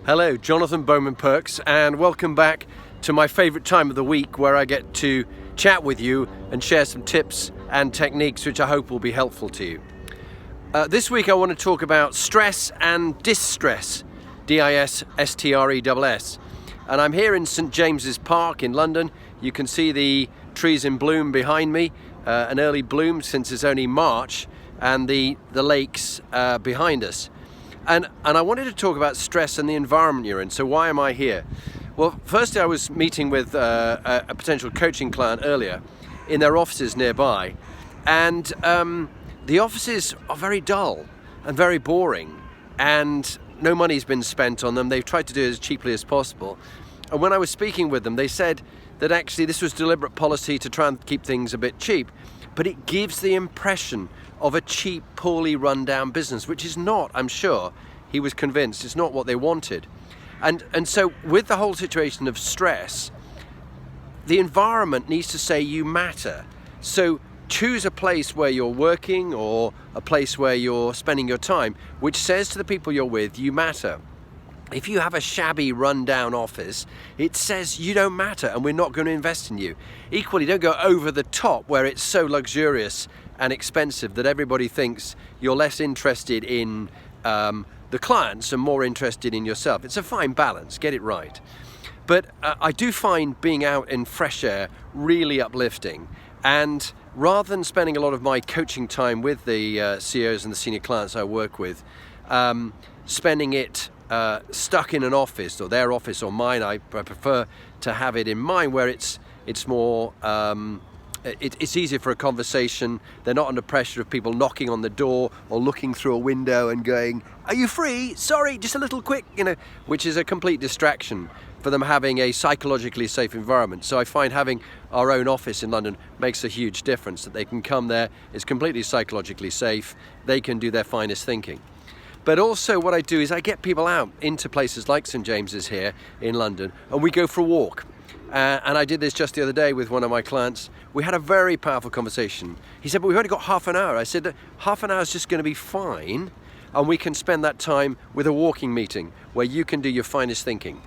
Hello, Jonathan Bowman-perks, and welcome back to my favourite time of the week where I get to chat with you and share some tips and techniques which I hope will be helpful to you. This week I want to talk about stress and distress, D-I-S-S-T-R-E-S-S. And I'm here in St James's Park in London. You can see the trees in bloom behind me, an early bloom since it's only March, and the lakes behind us. And I wanted to talk about stress and the environment you're in. So why am I here? Well, firstly, I was meeting with a potential coaching client earlier in their offices nearby, and the offices are very dull and very boring, and no money's been spent on them. They've tried to do it as cheaply as possible. And when I was speaking with them, they said that actually this was deliberate policy to try and keep things a bit cheap, but it gives the impression of a cheap, poorly run down business, which is not, I'm sure, he was convinced, it's not what they wanted. And so with the whole situation of stress, the environment needs to say you matter. So choose a place where you're working or a place where you're spending your time, which says to the people you're with, you matter. If you have a shabby run-down office, it says you don't matter and we're not going to invest in you. Equally, don't go over the top where it's so luxurious and expensive that everybody thinks you're less interested in the clients and more interested in yourself. It's a fine balance, get it right. But I do find being out in fresh air really uplifting. And rather than spending a lot of my coaching time with the CEOs and the senior clients I work with, spending it stuck in an office, or their office or mine, I prefer to have it in mine where it's more it's easier for a conversation. They're not under pressure of people knocking on the door or looking through a window and going, "Are you free? Sorry, just a little quick," which is a complete distraction for them having a psychologically safe environment. So I find having our own office in London makes a huge difference, that they can come there, it's completely psychologically safe, they can do their finest thinking. But also what I do is I get people out into places like St James's here in London, and we go for a walk. And I did this just the other day with one of my clients. We had a very powerful conversation. He said, "But we've only got half an hour." I said, "Half an hour is just going to be fine, and we can spend that time with a walking meeting where you can do your finest thinking."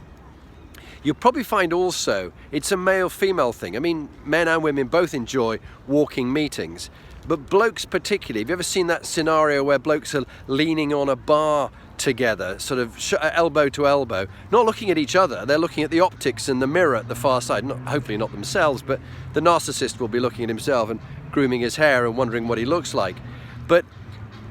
You'll probably find also it's a male-female thing. I mean, men and women both enjoy walking meetings. But blokes particularly, have you ever seen that scenario where blokes are leaning on a bar together, sort of elbow to elbow, not looking at each other, they're looking at the optics and the mirror at the far side, hopefully not themselves, but the narcissist will be looking at himself and grooming his hair and wondering what he looks like. But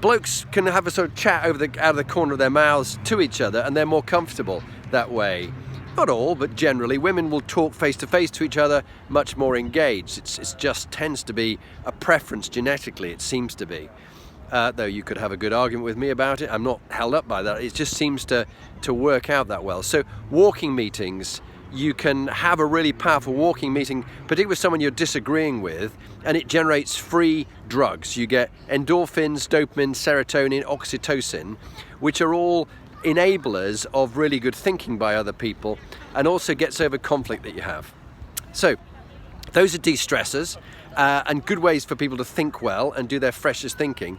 blokes can have a sort of chat out of the corner of their mouths to each other, and they're more comfortable that way. Not all, but generally, women will talk face to face to each other, much more engaged. It just tends to be a preference genetically, it seems to be. Though you could have a good argument with me about it, I'm not held up by that. It just seems to work out that well. So walking meetings, you can have a really powerful walking meeting, particularly with someone you're disagreeing with, and it generates free drugs. You get endorphins, dopamine, serotonin, oxytocin, which are all enablers of really good thinking by other people, and also gets over conflict that you have. So those are de-stressors and good ways for people to think well and do their freshest thinking.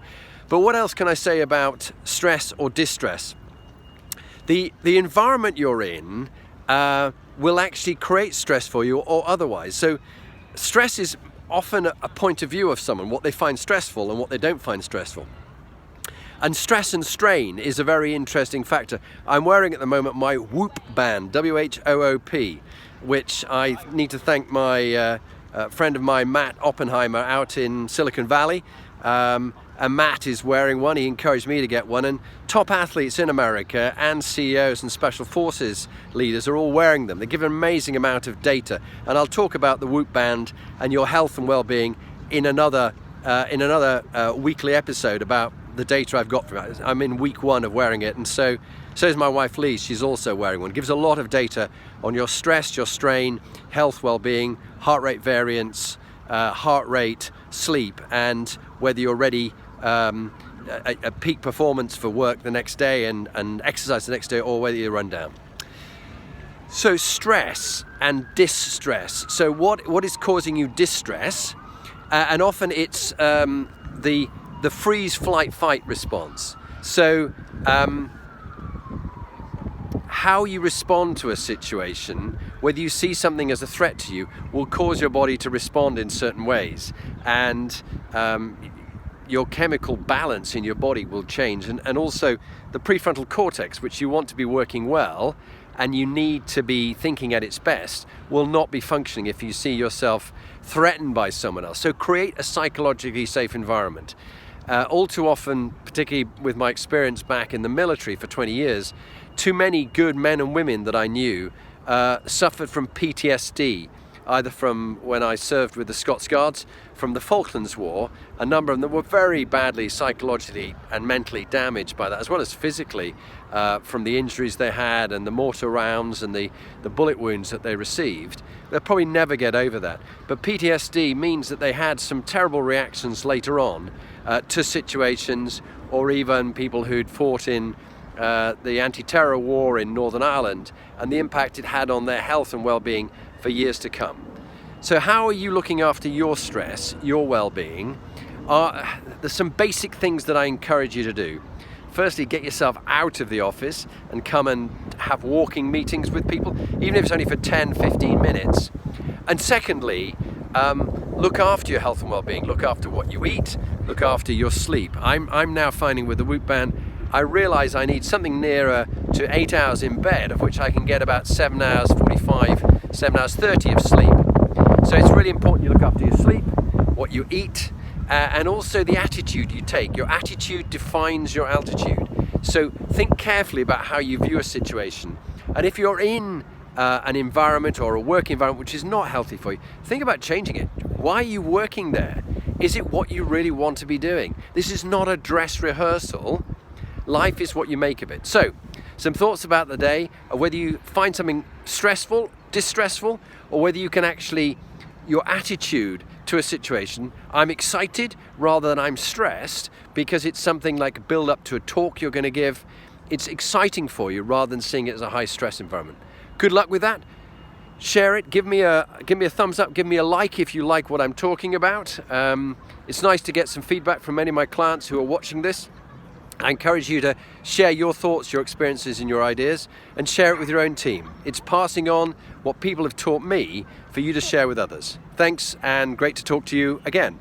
But what else can I say about stress or distress? The environment you're in will actually create stress for you or otherwise. So stress is often a point of view of someone, what they find stressful and what they don't find stressful. And stress and strain is a very interesting factor. I'm wearing at the moment my Whoop band, W-H-O-O-P, which I need to thank my friend of mine, Matt Oppenheimer, out in Silicon Valley. And Matt is wearing one. He encouraged me to get one. And top athletes in America and CEOs and special forces leaders are all wearing them. They give an amazing amount of data. And I'll talk about the Whoop band and your health and well-being in another weekly episode about the data I've got from it. I'm in week 1 of wearing it, and so is my wife Leigh. She's also wearing one. It gives a lot of data on your stress, your strain, health, well-being, heart rate variance, heart rate, sleep, and whether you're ready a peak performance for work the next day and exercise the next day, or whether you run down. So stress and distress. So what is causing you distress? And often it's the freeze, flight, fight response. So how you respond to a situation, whether you see something as a threat to you, will cause your body to respond in certain ways, and your chemical balance in your body will change, and also the prefrontal cortex, which you want to be working well and you need to be thinking at its best, will not be functioning if you see yourself threatened by someone else. So create a psychologically safe environment. All too often, particularly with my experience back in the military for 20 years, too many good men and women that I knew suffered from PTSD, either from when I served with the Scots Guards, from the Falklands War. A number of them were very badly psychologically and mentally damaged by that, as well as physically, from the injuries they had and the mortar rounds and the bullet wounds that they received. They'll probably never get over that. But PTSD means that they had some terrible reactions later on to situations, or even people who'd fought in the anti-terror war in Northern Ireland, and the impact it had on their health and well-being for years to come. So how are you looking after your stress, your well-being? There's some basic things that I encourage you to do. Firstly, get yourself out of the office and come and have walking meetings with people, even if it's only for 10, 15 minutes. And secondly, look after your health and well-being. Look after what you eat, look after your sleep. I'm now finding with the Whoop Band, I realize I need something nearer to 8 hours in bed, of which I can get about 7 hours 45, 7 hours 30 of sleep. So it's really important you look after your sleep, what you eat, and also the attitude you take. Your attitude defines your altitude. So think carefully about how you view a situation. And if you're in an environment or a work environment which is not healthy for you, think about changing it. Why are you working there? Is it what you really want to be doing? This is not a dress rehearsal. Life is what you make of it. So, some thoughts about the day, whether you find something stressful, distressful, or whether you can actually, your attitude to a situation, I'm excited rather than I'm stressed, because it's something like a build up to a talk you're going to give. It's exciting for you rather than seeing it as a high stress environment. Good luck with that. Share it, give me a thumbs up, give me a like if you like what I'm talking about. It's nice to get some feedback from many of my clients who are watching this. I encourage you to share your thoughts, your experiences and your ideas, and share it with your own team. It's passing on what people have taught me for you to share with others. Thanks, and great to talk to you again.